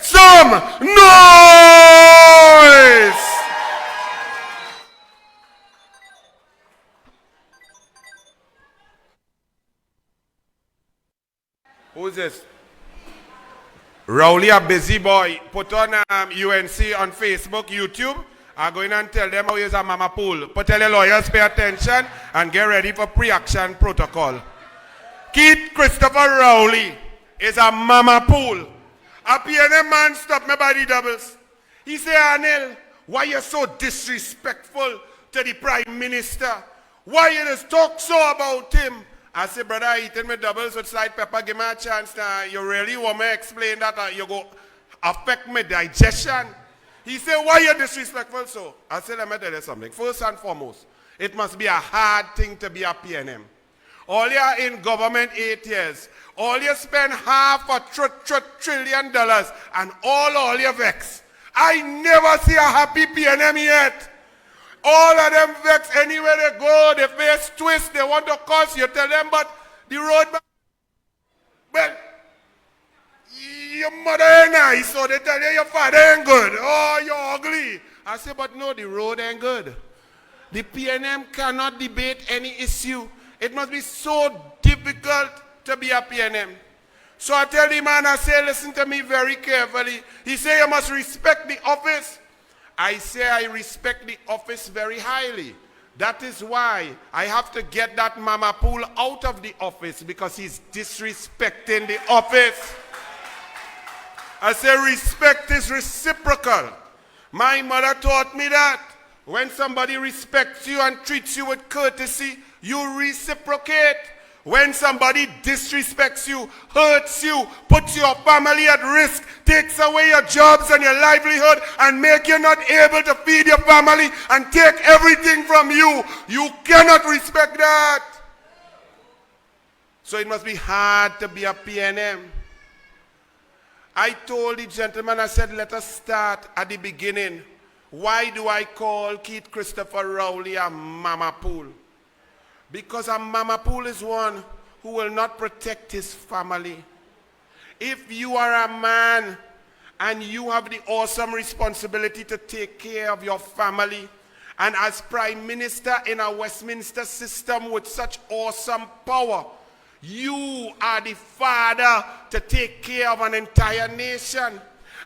some noise. Who's this? Rowley, a busy boy. Put on UNC on Facebook, YouTube. I'm going and tell them how he's a mama pool. But tell your lawyers pay attention and get ready for pre-action protocol. Keith Christopher Rowley is a mama pool. A PNM man stop me by the doubles. He say, Anil, why you so disrespectful to the Prime Minister? Why you just talk so about him? I say, brother, I eating my doubles with slight pepper. Give me a chance now. You really want me to explain that you go affect my digestion? He said, why you disrespectful so? I said, let me tell you something. First and foremost, it must be a hard thing to be a PNM. All you are in government 8 years. All you spend $500 trillion and all you vex. I never see a happy PNM yet. All of them vex anywhere they go, they face twist, they want to curse, you tell them, but the road, well, your mother ain't nice, so they tell you your father ain't good. Oh, you're ugly. I say, but no, the road ain't good. The PNM cannot debate any issue. It must be so difficult to be a PNM. So I tell the man, I say, listen to me very carefully. He say, you must respect the office. I say I respect the office very highly. That is why I have to get that mama pool out of the office because he's disrespecting the office. I say respect is reciprocal. My mother taught me that. When somebody respects you and treats you with courtesy, you reciprocate. When somebody disrespects you, hurts you, puts your family at risk, takes away your jobs and your livelihood, and make you not able to feed your family and take everything from you, you cannot respect that. So it must be hard to be a PNM. I told the gentleman, I said, let us start at the beginning. Why do I call Keith Christopher Rowley a mama pool? Because a mama pool is one who will not protect his family. If you are a man and you have the awesome responsibility to take care of your family, and as Prime Minister in a Westminster system with such awesome power, you are the father to take care of an entire nation.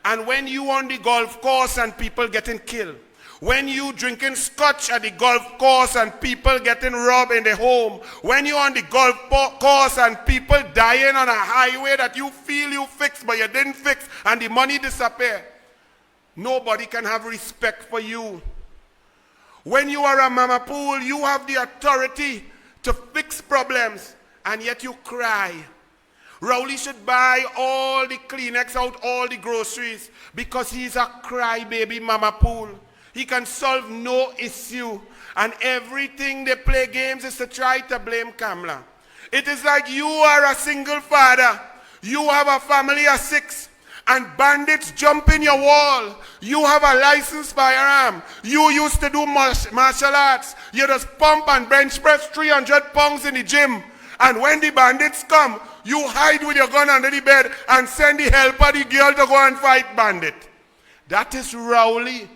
And when you on the golf course and people getting killed, when you drinking scotch at the golf course and people getting robbed in the home, when you on the golf course and people dying on a highway that you feel you fixed but you didn't fix and the money disappear, nobody can have respect for you. When you are a mama pool, you have the authority to fix problems and yet you cry. Rowley should buy all the Kleenex out, all the groceries, because he's a crybaby mama pool. He can solve no issue. And everything they play games is to try to blame Kamala. It is like you are a single father. You have a family of 6. And bandits jump in your wall. You have a licensed firearm. You used to do martial arts. You just pump and bench press 300 pounds in the gym. And when the bandits come, you hide with your gun under the bed and send the helper, the girl, to go and fight bandit. That is Rowley.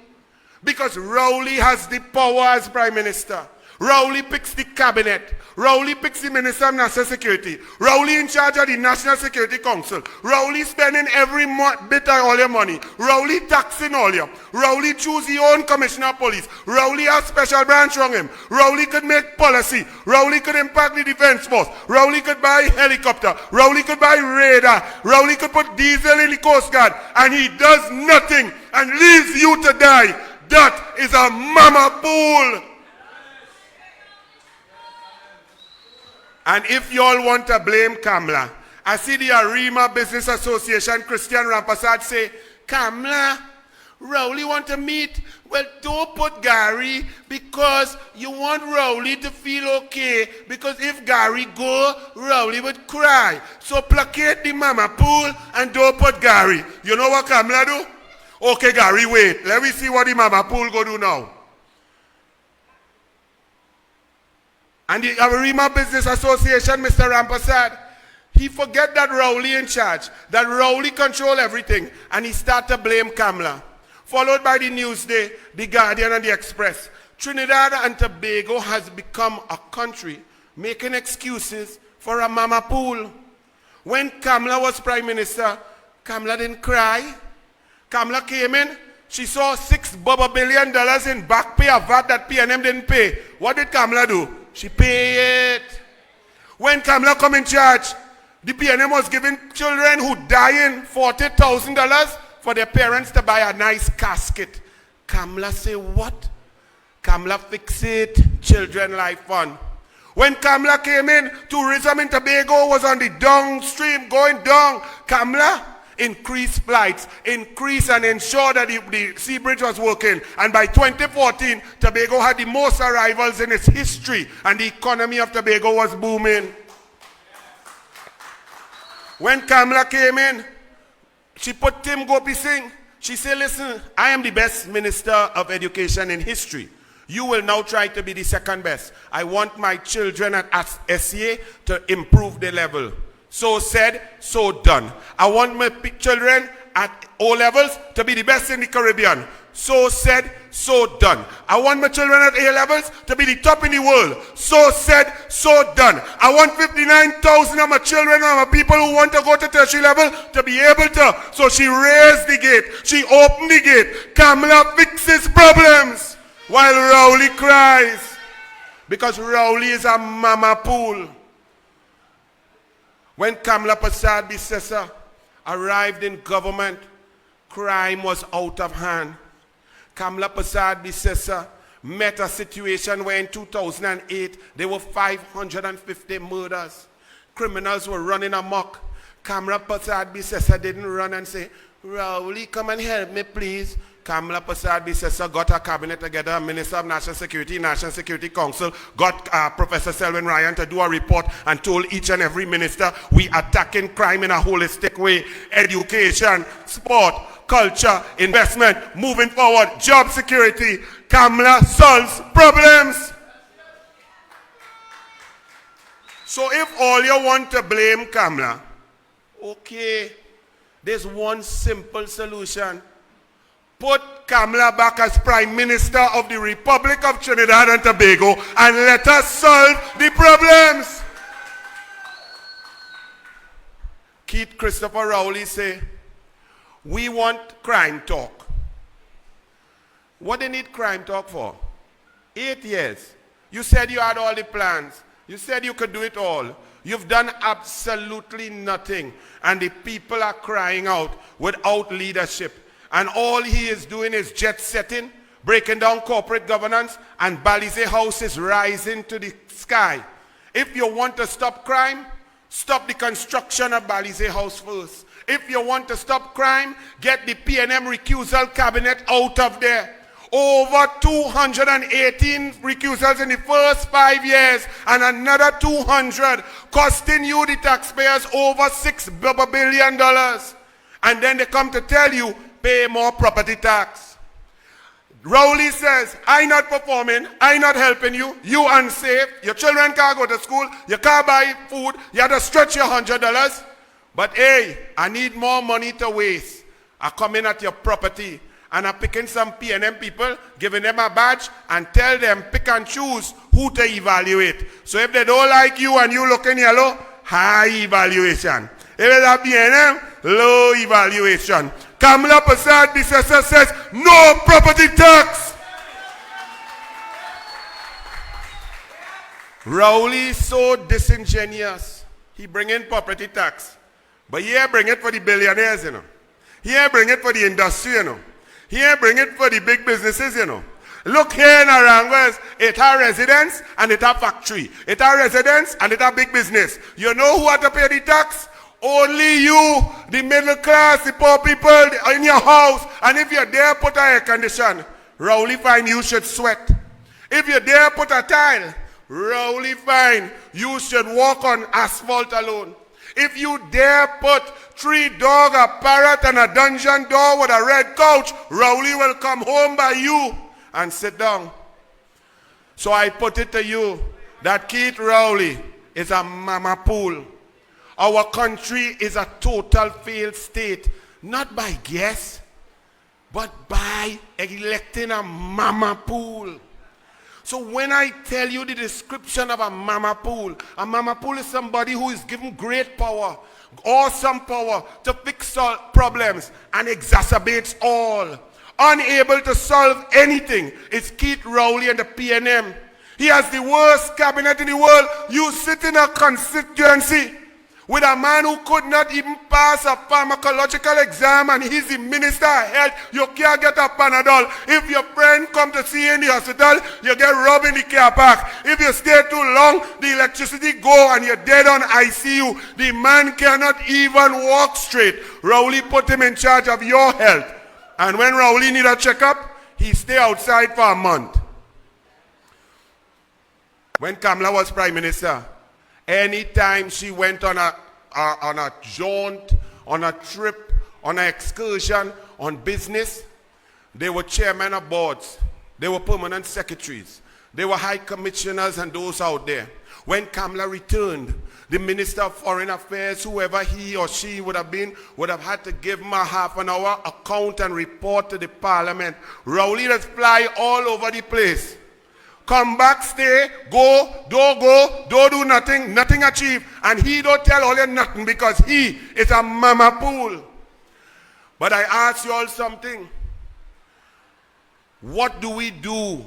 Because Rowley has the power as Prime Minister. Rowley picks the cabinet. Rowley picks the Minister of National Security. Rowley in charge of the National Security Council. Rowley spending every bit of all your money. Rowley taxing all you. Rowley choose his own Commissioner of Police. Rowley has special branch on him. Rowley could make policy. Rowley could impact the defense force. Rowley could buy helicopter. Rowley could buy radar. Rowley could put diesel in the Coast Guard. And he does nothing and leaves you to die. That is a mama pool. And if you all want to blame Kamala, I see the Arima Business Association, Christian Rampasad say, Kamala, Rowley want to meet. Well, don't put Gary because you want Rowley to feel okay. Because if Gary go, Rowley would cry. So placate the mama pool and don't put Gary. You know what Kamala do? Okay, Gary, wait. Let me see what the mama pool go do now. And the Arima Business Association, Mr. Rampasad, He forget that Rowley in charge, that Rowley control everything, and he start to blame Kamala. Followed by the Newsday, the Guardian, and the Express. Trinidad and Tobago has become a country making excuses for a mama pool. When Kamala was Prime Minister, Kamala didn't cry. Kamala came in, she saw $6 billion in back pay of VAT that PNM didn't pay. What did Kamala do? She paid it. When Kamala come in charge, the PNM was giving children who dying $40,000 for their parents to buy a nice casket. Kamala say what? Kamala fix it, Children Life Fund. When Kamala came in, tourism in Tobago was on the downstream, going down. Kamala increased flights, increase and ensure that the sea bridge was working. And by 2014, Tobago had the most arrivals in its history, and the economy of Tobago was booming. When Kamala came in, she put Tim Gopi Singh. She said, listen, I am the best minister of education in history. You will now try to be the second best. I want my children at SCA to improve their level. So said, so done. I want my children at O levels to be the best in the Caribbean. So said, so done. I want my children at A levels to be the top in the world. So said, so done. I want 59,000 of my children and my people who want to go to tertiary level to be able to. So she raised the gate. She opened the gate. Kamala fixes problems while Rowley cries. Because Rowley is a mama pool. When Kamala Prasad Bissessa arrived in government, crime was out of hand. Kamala Prasad Bissessa met a situation where in 2008, there were 550 murders. Criminals were running amok. Kamala Prasad Bissessa didn't run and say, Rowley, come and help me, please. Kamala Prasad Bissessa got her cabinet together, Minister of National Security, National Security Council, got Professor Selwyn Ryan to do a report and told each and every minister, we attacking crime in a holistic way. Education, sport, culture, investment, moving forward, job security. Kamala solves problems. So if all you want to blame Kamala, okay, there's one simple solution. Put Kamala back as Prime Minister of the Republic of Trinidad and Tobago and let us solve the problems. Keith Christopher Rowley say, we want crime talk. What they need crime talk for? 8 years. You said you had all the plans. You said you could do it all. You've done absolutely nothing. And the people are crying out without leadership. And all he is doing is jet setting, breaking down corporate governance, and Balize House is rising to the sky. If you want to stop crime, stop the construction of Balize House first. If you want to stop crime, get the PNM recusal cabinet out of there. Over 218 recusals in the first 5 years and another 200 costing you, the taxpayers, over $6 billion. And then they come to tell you, pay more property tax. Rowley says, I not performing, I not helping you, you unsafe, your children can't go to school, you can't buy food, you have to stretch your $100. But hey, I need more money to waste. I come in at your property and I'm picking some PNM people, giving them a badge and tell them pick and choose who to evaluate. So if they don't like you and you looking yellow, high evaluation. If it's a PNM, low evaluation. Kamala Prasad Bissessa says no property tax. Rowley is so disingenuous. He bring in property tax. But here bring it for the billionaires, you know. Here bring it for the industry, you know. Here bring it for the big businesses, you know. Look here in Aranguez, it has residence and it has factory. It has residence and it has big business. You know who have to pay the tax? Only you, the middle class, the poor people in your house. And if you're there, put a air condition. Rowley fine, you should sweat. If you're there, put a tile. Rowley fine, you should walk on asphalt alone. If you dare put 3 dogs, a parrot, and a dungeon door with a red couch, Rowley will come home by you and sit down. So I put it to you that Keith Rowley is a mama pool. Our country is a total failed state, not by guess, but by electing a mama pool. So when I tell you the description of a mama pool is somebody who is given great power, awesome power to fix all problems and exacerbates all. Unable to solve anything. It's Keith Rowley and the PNM. He has the worst cabinet in the world. You sit in a constituency with a man who could not even pass a pharmacological exam, and he's the minister of health. You can't get a Panadol. If your friend come to see you in the hospital, you get robbed in the car park. If you stay too long, the electricity go and you're dead on ICU. The man cannot even walk straight. Rowley put him in charge of your health. And when Rowley need a checkup, he stay outside for a month. When Kamala was prime minister, anytime she went on a jaunt, on a trip, on an excursion, on business, they were chairmen of boards. They were permanent secretaries. They were high commissioners and those out there. When Kamala returned, the Minister of Foreign Affairs, whoever he or she would have been, would have had to give him a half-an-hour account and report to the parliament. Rowley just fly all over the place. Come back, stay, go, don't do nothing, nothing achieve. And he don't tell all you nothing because he is a mama pool. But I ask you all something. What do we do?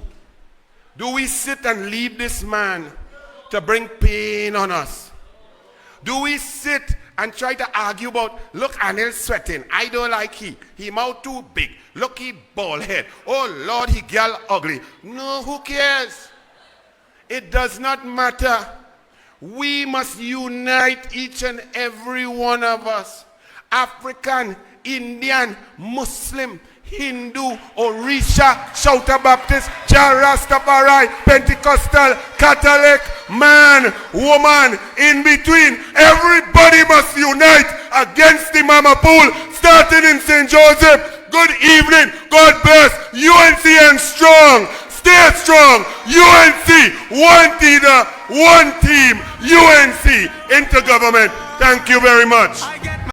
Do we sit and leave this man to bring pain on us? Do we sit and try to argue about, look, Anil's sweating. I don't like he. He mouth too big. Look, he bald head. Oh, Lord, he girl ugly. No, who cares? It does not matter. We must unite, each and every one of us. African, Indian, Muslim, Hindu, Orisha, Shouter Baptist, Rastafari, Pentecostal, Catholic, man, woman, in between. Everybody must unite against the mama pool, starting in St. Joseph. Good evening. God bless. UNC and strong. Stay strong. UNC, one leader, one team. UNC, intergovernment. Thank you very much.